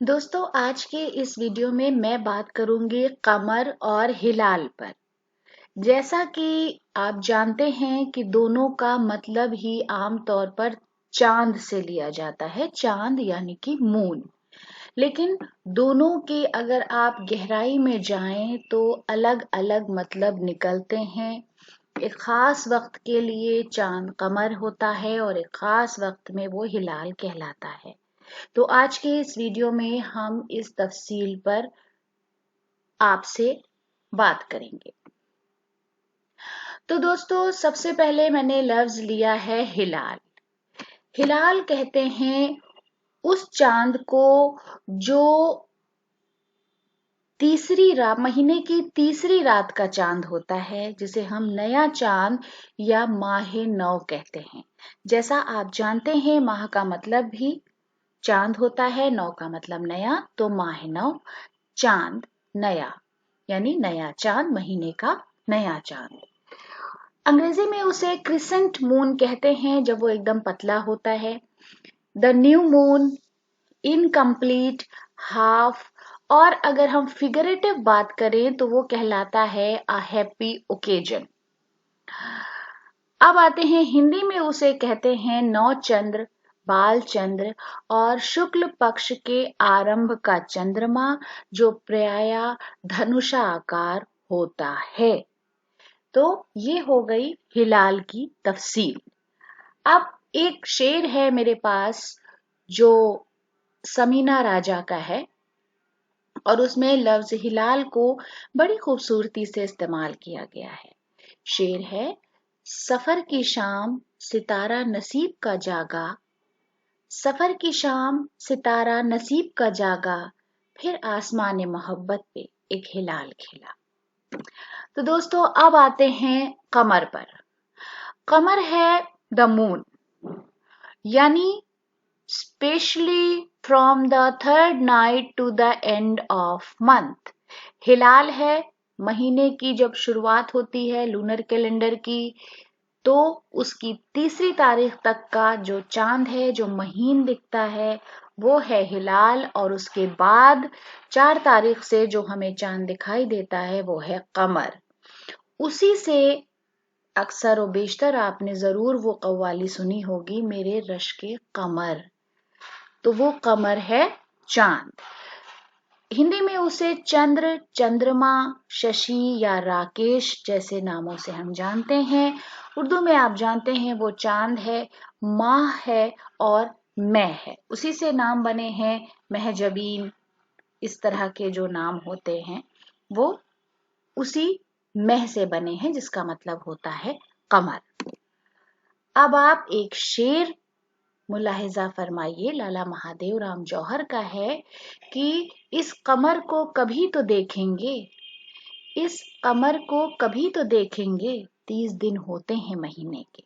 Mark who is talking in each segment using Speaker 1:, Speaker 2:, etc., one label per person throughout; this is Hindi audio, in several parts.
Speaker 1: दोस्तों, आज के इस वीडियो में मैं बात करूंगी कमर और हिलाल पर। जैसा कि आप जानते हैं कि दोनों का मतलब ही आम तौर पर चांद से लिया जाता है, चांद यानी कि मून। लेकिन दोनों के अगर आप गहराई में जाएं तो अलग अलग मतलब निकलते हैं। एक खास वक्त के लिए चांद कमर होता है और एक खास वक्त में वो हिलाल कहलाता है। तो आज के इस वीडियो में हम इस तफसील पर आपसे बात करेंगे। तो दोस्तों, सबसे पहले मैंने लफ्ज लिया है हिलाल। हिलाल कहते हैं उस चांद को जो तीसरी रात, महीने की तीसरी रात का चांद होता है, जिसे हम नया चांद या माहे नौ कहते हैं। जैसा आप जानते हैं, माह का मतलब भी चांद होता है, नौ का मतलब नया, तो माह नौ चांद नया, यानी नया चांद, महीने का नया चांद। अंग्रेजी में उसे क्रिसेंट मून कहते हैं जब वो एकदम पतला होता है। The new moon, incomplete, half, और अगर हम फिगरेटिव बात करें तो वो कहलाता है अ हैप्पी ओकेजन। अब आते हैं हिंदी में, उसे कहते हैं नौ चंद्र, बाल चंद्र और शुक्ल पक्ष के आरंभ का चंद्रमा, जो प्राय धनुषाकार होता है। तो ये हो गई हिलाल की तफसील। अब एक शेर है मेरे पास जो समीना राजा का है और उसमें लफ्ज हिलाल को बड़ी खूबसूरती से इस्तेमाल किया गया है। शेर है, सफर की शाम सितारा नसीब का जागा, सफर की शाम सितारा नसीब का जागा, फिर आसमान मोहब्बत पे एक हिलाल खिला। तो दोस्तों, अब आते हैं कमर पर। कमर है द मून, यानी specially from the third night to the end of month. हिलाल है महीने की जब शुरुआत होती है लूनर कैलेंडर की, तो उसकी तीसरी तारीख तक का जो चांद है, जो महीन दिखता है, वो है हिलाल। और उसके बाद 4 तारीख से जो हमें चांद दिखाई देता है वो है कमर। उसी से अक्सर और बेशतर आपने जरूर वो कव्वाली सुनी होगी, मेरे रश के कमर। तो वो कमर है चांद। हिंदी में उसे चंद्र, चंद्रमा, शशि या राकेश जैसे नामों से हम जानते हैं। उर्दू में आप जानते हैं वो चांद है, माह है और मैं है। उसी से नाम बने हैं महजबीन, इस तरह के जो नाम होते हैं वो उसी मह से बने हैं, जिसका मतलब होता है कमर। अब आप एक शेर मुलाहिजा फरमाइए, लाला महादेव राम जौहर का है कि इस कमर को कभी तो देखेंगे, इस कमर को कभी तो देखेंगे, 30 दिन होते हैं महीने के।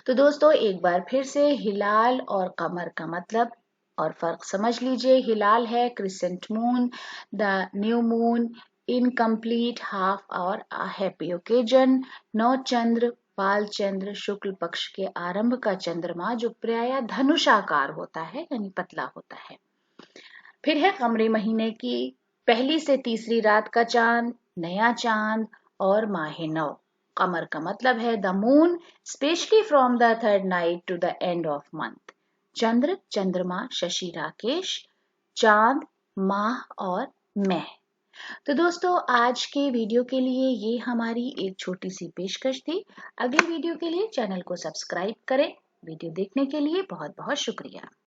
Speaker 1: तो दोस्तों, एक बार फिर से हिलाल और कमर का मतलब और फर्क समझ लीजिए। हिलाल है crescent moon, the new moon, incomplete, half और अ हैप्पी ओकेजन। नौ चंद्र, बाल चंद्र, शुक्ल पक्ष के आरंभ का चंद्रमा, जो प्राय धनुषाकार होता है, यानी पतला होता है। फिर है कमरी महीने की पहली से तीसरी रात का चांद, नया चांद और माह नौ। कमर का मतलब है the moon, specially from the third night to the end of month. चंद्र, चंद्रमा, शशि, राकेश, चांद, माह और मैं। तो दोस्तों, आज के वीडियो के लिए ये हमारी एक छोटी सी पेशकश थी। अगले वीडियो के लिए चैनल को सब्सक्राइब करें। वीडियो देखने के लिए बहुत बहुत शुक्रिया।